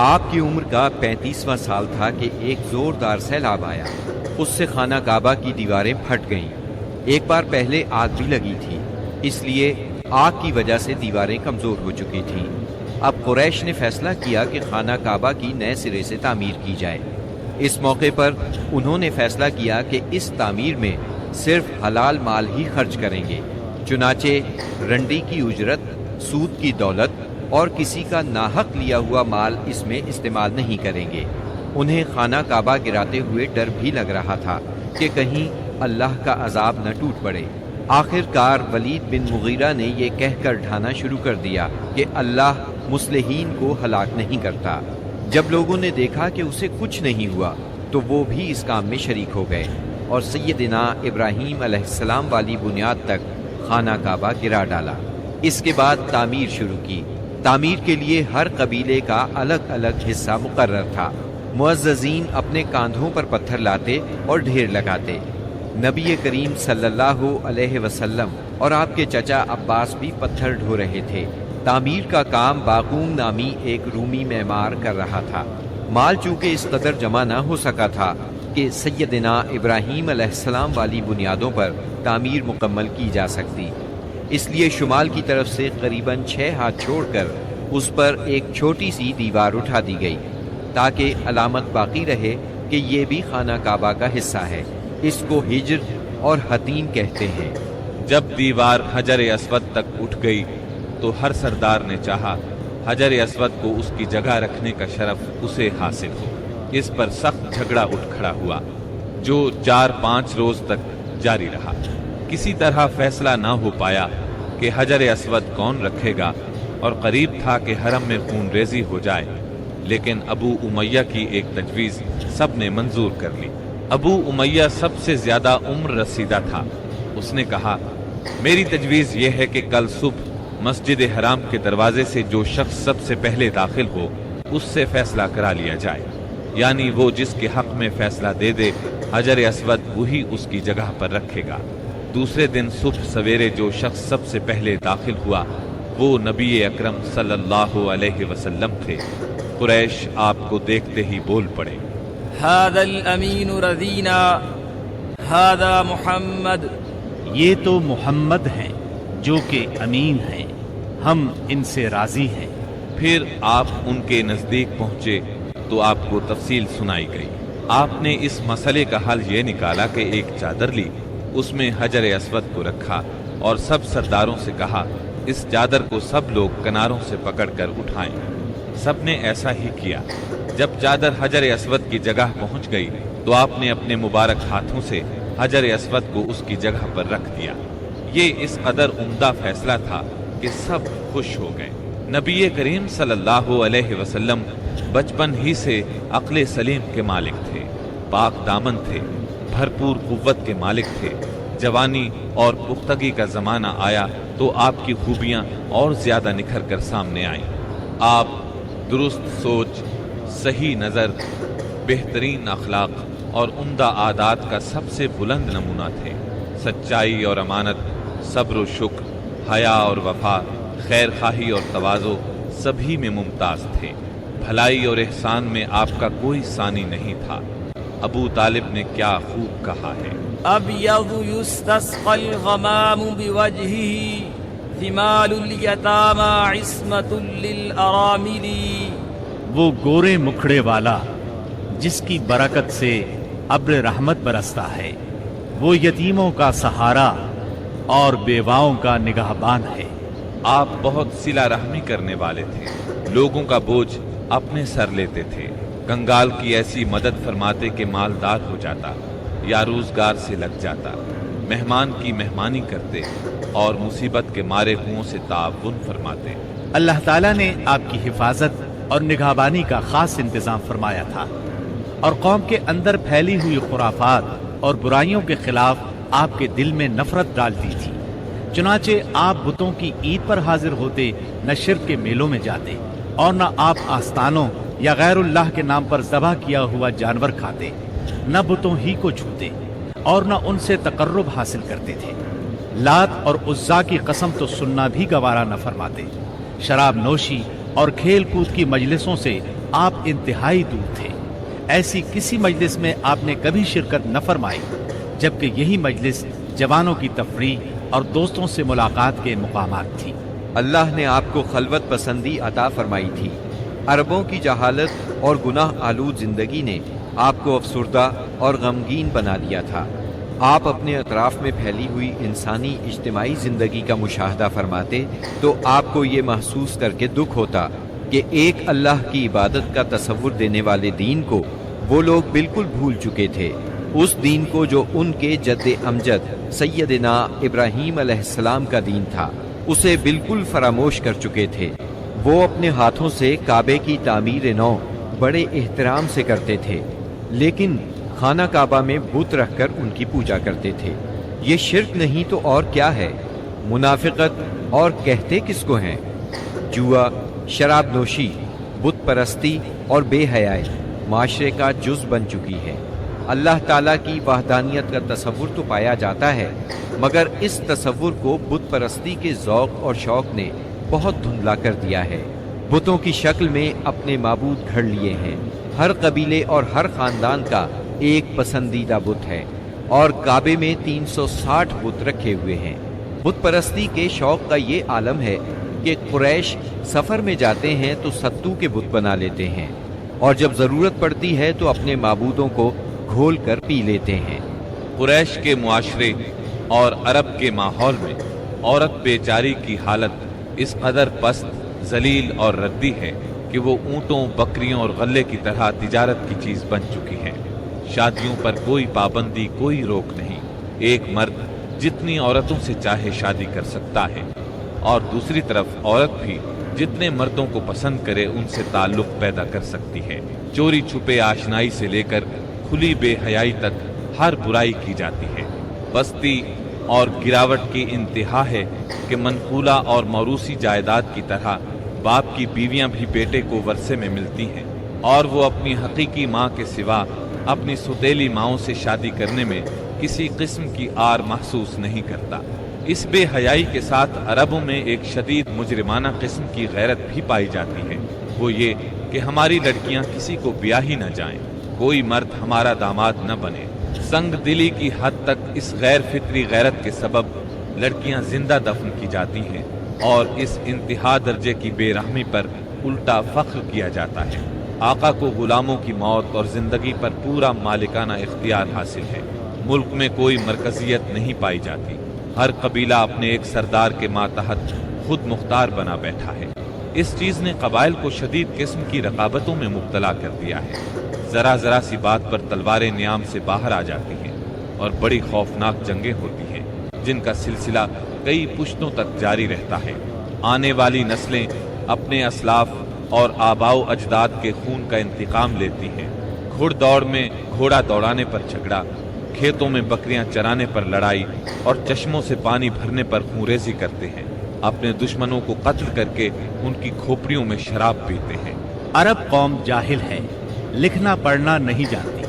آپ کی عمر کا 35واں سال تھا کہ ایک زوردار سیلاب آیا۔ اس سے خانہ کعبہ کی دیواریں پھٹ گئیں۔ ایک بار پہلے آگ بھی لگی تھی، اس لیے آگ کی وجہ سے دیواریں کمزور ہو چکی تھیں۔ اب قریش نے فیصلہ کیا کہ خانہ کعبہ کی نئے سرے سے تعمیر کی جائے۔ اس موقع پر انہوں نے فیصلہ کیا کہ اس تعمیر میں صرف حلال مال ہی خرچ کریں گے، چنانچہ رنڈی کی اجرت، سود کی دولت اور کسی کا ناحق لیا ہوا مال اس میں استعمال نہیں کریں گے۔ انہیں خانہ کعبہ گراتے ہوئے ڈر بھی لگ رہا تھا کہ کہیں اللہ کا عذاب نہ ٹوٹ پڑے۔ آخر کار ولید بن مغیرہ نے یہ کہہ کر ڈھانا شروع کر دیا کہ اللہ مصلحین کو ہلاک نہیں کرتا۔ جب لوگوں نے دیکھا کہ اسے کچھ نہیں ہوا تو وہ بھی اس کام میں شریک ہو گئے اور سیدنا ابراہیم علیہ السلام والی بنیاد تک خانہ کعبہ گرا ڈالا۔ اس کے بعد تعمیر شروع کی۔ تعمیر کے لیے ہر قبیلے کا الگ الگ حصہ مقرر تھا۔ معززین اپنے کاندھوں پر پتھر لاتے اور ڈھیر لگاتے۔ نبی کریم صلی اللہ علیہ وسلم اور آپ کے چچا عباس بھی پتھر ڈھو رہے تھے۔ تعمیر کا کام باقوم نامی ایک رومی معمار کر رہا تھا۔ مال چونکہ اس قدر جمع نہ ہو سکا تھا کہ سیدنا ابراہیم علیہ السلام والی بنیادوں پر تعمیر مکمل کی جا سکتی، اس لیے شمال کی طرف سے قریباً 6 ہاتھ چھوڑ کر اس پر ایک چھوٹی سی دیوار اٹھا دی گئی تاکہ علامت باقی رہے کہ یہ بھی خانہ کعبہ کا حصہ ہے۔ اس کو ہجر اور حتیم کہتے ہیں۔ جب دیوار حجر اسود تک اٹھ گئی تو ہر سردار نے چاہا حجر اسود کو اس کی جگہ رکھنے کا شرف اسے حاصل ہو۔ اس پر سخت جھگڑا اٹھ کھڑا ہوا جو 4-5 روز تک جاری رہا۔ کسی طرح فیصلہ نہ ہو پایا کہ حجر اسود کون رکھے گا، اور قریب تھا کہ حرم میں خون ریزی ہو جائے، لیکن ابو امیہ کی ایک تجویز سب نے منظور کر لی۔ ابو امیہ سب سے زیادہ عمر رسیدہ تھا۔ اس نے کہا، میری تجویز یہ ہے کہ کل صبح مسجد حرام کے دروازے سے جو شخص سب سے پہلے داخل ہو اس سے فیصلہ کرا لیا جائے، یعنی وہ جس کے حق میں فیصلہ دے دے حجر اسود وہی اس کی جگہ پر رکھے گا۔ دوسرے دن صبح سویرے جو شخص سب سے پہلے داخل ہوا وہ نبی اکرم صلی اللہ علیہ وسلم تھے۔ قریش آپ کو دیکھتے ہی بول پڑے، هذا الامین رضینا هذا محمد، یہ تو محمد ہیں جو کہ امین ہیں، ہم ان سے راضی ہیں۔ پھر آپ ان کے نزدیک پہنچے تو آپ کو تفصیل سنائی گئی۔ آپ نے اس مسئلے کا حل یہ نکالا کہ ایک چادر لی، اس میں حجر اسود کو رکھا اور سب سرداروں سے کہا اس چادر کو سب لوگ کناروں سے پکڑ کر اٹھائیں۔ سب نے ایسا ہی کیا۔ جب چادر حجر اسود کی جگہ پہنچ گئی تو آپ نے اپنے مبارک ہاتھوں سے حجر اسود کو اس کی جگہ پر رکھ دیا۔ یہ اس قدر عمدہ فیصلہ تھا کہ سب خوش ہو گئے۔ نبی کریم صلی اللہ علیہ وسلم بچپن ہی سے عقل سلیم کے مالک تھے، پاک دامن تھے، بھرپور قوت کے مالک تھے۔ جوانی اور پختگی کا زمانہ آیا تو آپ کی خوبیاں اور زیادہ نکھر کر سامنے آئیں۔ آپ درست سوچ، صحیح نظر، بہترین اخلاق اور عمدہ عادات کا سب سے بلند نمونہ تھے۔ سچائی اور امانت، صبر و شکر، حیا اور وفا، خیر خواہی اور تواضع سبھی میں ممتاز تھے۔ بھلائی اور احسان میں آپ کا کوئی ثانی نہیں تھا۔ ابو طالب نے کیا خوب کہا ہے، ابیض یستسقى الغمام بوجهه ثمال الیتامى عصمۃ للارامل، وہ گورے مکھڑے والا جس کی برکت سے ابر رحمت برستا ہے، وہ یتیموں کا سہارا اور بیواؤں کا نگہبان ہے۔ آپ بہت صلہ رحمی کرنے والے تھے، لوگوں کا بوجھ اپنے سر لیتے تھے، کنگال کی ایسی مدد فرماتے کہ مالدار ہو جاتا یا روزگار سے لگ جاتا، مہمان کی مہمانی کرتے اور مصیبت کے مارے ہوں سے تعاون فرماتے۔ اللہ تعالیٰ نے آپ کی حفاظت اور نگہبانی کا خاص انتظام فرمایا تھا، اور قوم کے اندر پھیلی ہوئی خرافات اور برائیوں کے خلاف آپ کے دل میں نفرت ڈالتی تھی۔ چنانچہ آپ بتوں کی عید پر حاضر ہوتے، نہ شرک کے میلوں میں جاتے، اور نہ آپ آستانوں یا غیر اللہ کے نام پر ذبح کیا ہوا جانور کھاتے، نہ بتوں ہی کو چھوتے اور نہ ان سے تقرب حاصل کرتے تھے۔ لات اور عزا کی قسم تو سننا بھی گوارا نہ فرماتے۔ شراب نوشی اور کھیل کود کی مجلسوں سے آپ انتہائی دور تھے۔ ایسی کسی مجلس میں آپ نے کبھی شرکت نہ فرمائی، جبکہ یہی مجلس جوانوں کی تفریح اور دوستوں سے ملاقات کے مقامات تھی۔ اللہ نے آپ کو خلوت پسندی عطا فرمائی تھی۔ عربوں کی جہالت اور گناہ آلود زندگی نے آپ کو افسردہ اور غمگین بنا دیا تھا۔ آپ اپنے اطراف میں پھیلی ہوئی انسانی اجتماعی زندگی کا مشاہدہ فرماتے تو آپ کو یہ محسوس کر کے دکھ ہوتا کہ ایک اللہ کی عبادت کا تصور دینے والے دین کو وہ لوگ بالکل بھول چکے تھے، اس دین کو جو ان کے جد امجد سیدنا ابراہیم علیہ السلام کا دین تھا، اسے بالکل فراموش کر چکے تھے۔ وہ اپنے ہاتھوں سے کعبے کی تعمیر نو بڑے احترام سے کرتے تھے، لیکن خانہ کعبہ میں بت رکھ کر ان کی پوجا کرتے تھے۔ یہ شرک نہیں تو اور کیا ہے؟ منافقت اور کہتے کس کو ہیں؟ جوا، شراب نوشی، بت پرستی اور بے حیائی معاشرے کا جز بن چکی ہے۔ اللہ تعالیٰ کی وحدانیت کا تصور تو پایا جاتا ہے، مگر اس تصور کو بت پرستی کے ذوق اور شوق نے بہت دھندلا کر دیا ہے۔ بتوں کی شکل میں اپنے معبود گھڑ لیے ہیں۔ ہر قبیلے اور ہر خاندان کا ایک پسندیدہ بت ہے، اور کعبے میں 360 بت رکھے ہوئے ہیں۔ بت پرستی کے شوق کا یہ عالم ہے کہ قریش سفر میں جاتے ہیں تو ستو کے بت بنا لیتے ہیں، اور جب ضرورت پڑتی ہے تو اپنے معبودوں کو گھول کر پی لیتے ہیں۔ قریش کے معاشرے اور عرب کے ماحول میں عورت بیچاری کی حالت اس قدر پست، ذلیل اور ردی ہے کہ وہ اونٹوں، بکریوں اور غلے کی طرح تجارت کی چیز بن چکی ہے۔ شادیوں پر کوئی پابندی، کوئی روک نہیں۔ ایک مرد جتنی عورتوں سے چاہے شادی کر سکتا ہے، اور دوسری طرف عورت بھی جتنے مردوں کو پسند کرے ان سے تعلق پیدا کر سکتی ہے۔ چوری چھپے آشنائی سے لے کر کھلی بے حیائی تک ہر برائی کی جاتی ہے۔ پستی اور گراوٹ کی انتہا ہے کہ منقولہ اور موروثی جائیداد کی طرح باپ کی بیویاں بھی بیٹے کو ورثے میں ملتی ہیں، اور وہ اپنی حقیقی ماں کے سوا اپنی سوتیلی ماؤں سے شادی کرنے میں کسی قسم کی آر محسوس نہیں کرتا۔ اس بے حیائی کے ساتھ عربوں میں ایک شدید مجرمانہ قسم کی غیرت بھی پائی جاتی ہے، وہ یہ کہ ہماری لڑکیاں کسی کو بیاہی نہ جائیں، کوئی مرد ہمارا داماد نہ بنے۔ سنگ دلی کی حد تک اس غیر فطری غیرت کے سبب لڑکیاں زندہ دفن کی جاتی ہیں، اور اس انتہا درجے کی بے رحمی پر الٹا فخر کیا جاتا ہے۔ آقا کو غلاموں کی موت اور زندگی پر پورا مالکانہ اختیار حاصل ہے۔ ملک میں کوئی مرکزیت نہیں پائی جاتی۔ ہر قبیلہ اپنے ایک سردار کے ماتحت خود مختار بنا بیٹھا ہے۔ اس چیز نے قبائل کو شدید قسم کی رقابتوں میں مبتلا کر دیا ہے۔ ذرا ذرا سی بات پر تلواریں نیام سے باہر آ جاتی ہیں، اور بڑی خوفناک جنگیں ہوتی ہیں جن کا سلسلہ کئی پشتوں تک جاری رہتا ہے۔ آنے والی نسلیں اپنے اسلاف اور آباء و اجداد کے خون کا انتقام لیتی ہیں۔ گھڑ دوڑ میں گھوڑا دوڑانے پر جھگڑا، کھیتوں میں بکریاں چرانے پر لڑائی، اور چشموں سے پانی بھرنے پر خونریزی کرتے ہیں۔ اپنے دشمنوں کو قتل کر کے ان کی کھوپڑیوں میں شراب پیتے ہیں۔ عرب قوم جاہل ہے، لکھنا پڑھنا نہیں جانتی،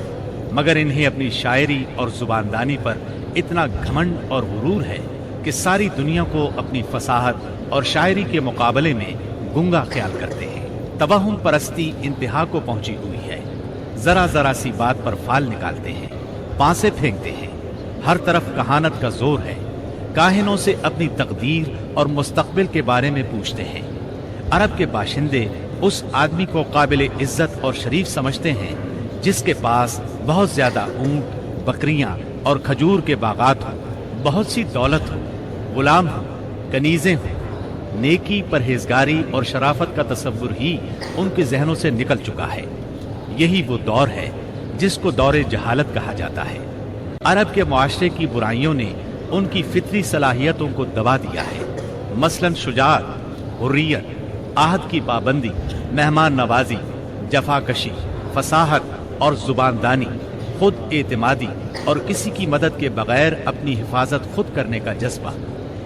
مگر انہیں اپنی شاعری اور زباندانی پر اتنا گھمنڈ اور غرور ہے کہ ساری دنیا کو اپنی فصاحت اور شاعری کے مقابلے میں گنگا خیال کرتے ہیں۔ توہم پرستی انتہا کو پہنچی ہوئی ہے۔ ذرا ذرا سی بات پر فال نکالتے ہیں، پانسے پھینکتے ہیں۔ ہر طرف کہانت کا زور ہے۔ کاہنوں سے اپنی تقدیر اور مستقبل کے بارے میں پوچھتے ہیں۔ عرب کے باشندے اس آدمی کو قابل عزت اور شریف سمجھتے ہیں جس کے پاس بہت زیادہ اونٹ، بکریاں اور کھجور کے باغات ہوں، بہت سی دولت ہو، غلام ہو، کنیزیں ہوں۔ نیکی، پرہیزگاری اور شرافت کا تصور ہی ان کے ذہنوں سے نکل چکا ہے۔ یہی وہ دور ہے جس کو دور جہالت کہا جاتا ہے۔ عرب کے معاشرے کی برائیوں نے ان کی فطری صلاحیتوں کو دبا دیا ہے، مثلاً شجاعت، حریت، عہد کی پابندی، مہمان نوازی، جفاکشی، فصاحت اور زباندانی، خود اعتمادی اور کسی کی مدد کے بغیر اپنی حفاظت خود کرنے کا جذبہ۔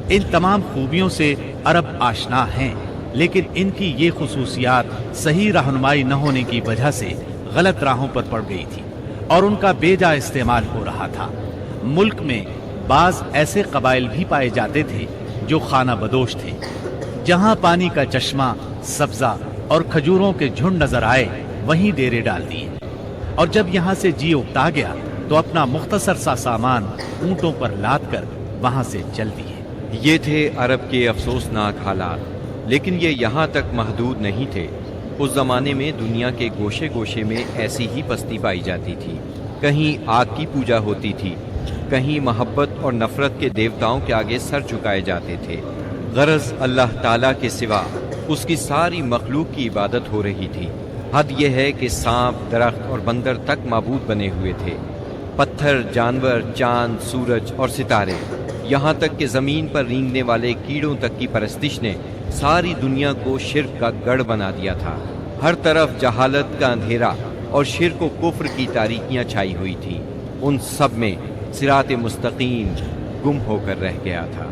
ان تمام خوبیوں سے عرب آشنا ہیں، لیکن ان کی یہ خصوصیات صحیح رہنمائی نہ ہونے کی وجہ سے غلط راہوں پر پڑ گئی تھی اور ان کا بے جا استعمال ہو رہا تھا۔ ملک میں بعض ایسے قبائل بھی پائے جاتے تھے جو خانہ بدوش تھے۔ جہاں پانی کا چشمہ، سبزہ اور کھجوروں کے جھنڈ نظر آئے وہیں ڈیرے ڈال دیے، اور جب یہاں سے جی اکتا گیا تو اپنا مختصر سا سامان اونٹوں پر لاد کر وہاں سے چل دیے۔ یہ تھے عرب کے افسوسناک حالات، لیکن یہ یہاں تک محدود نہیں تھے۔ اس زمانے میں دنیا کے گوشے گوشے میں ایسی ہی پستی پائی جاتی تھی۔ کہیں آگ کی پوجا ہوتی تھی، کہیں محبت اور نفرت کے دیوتاؤں کے آگے سر جھکائے جاتے تھے۔ غرض اللہ تعالیٰ کے سوا اس کی ساری مخلوق کی عبادت ہو رہی تھی۔ حد یہ ہے کہ سانپ، درخت اور بندر تک معبود بنے ہوئے تھے۔ پتھر، جانور، چاند، سورج اور ستارے، یہاں تک کہ زمین پر رینگنے والے کیڑوں تک کی پرستش نے ساری دنیا کو شرک کا گڑھ بنا دیا تھا۔ ہر طرف جہالت کا اندھیرا اور شرک و کفر کی تاریکیاں چھائی ہوئی تھیں۔ ان سب میں صراط مستقیم گم ہو کر رہ گیا تھا۔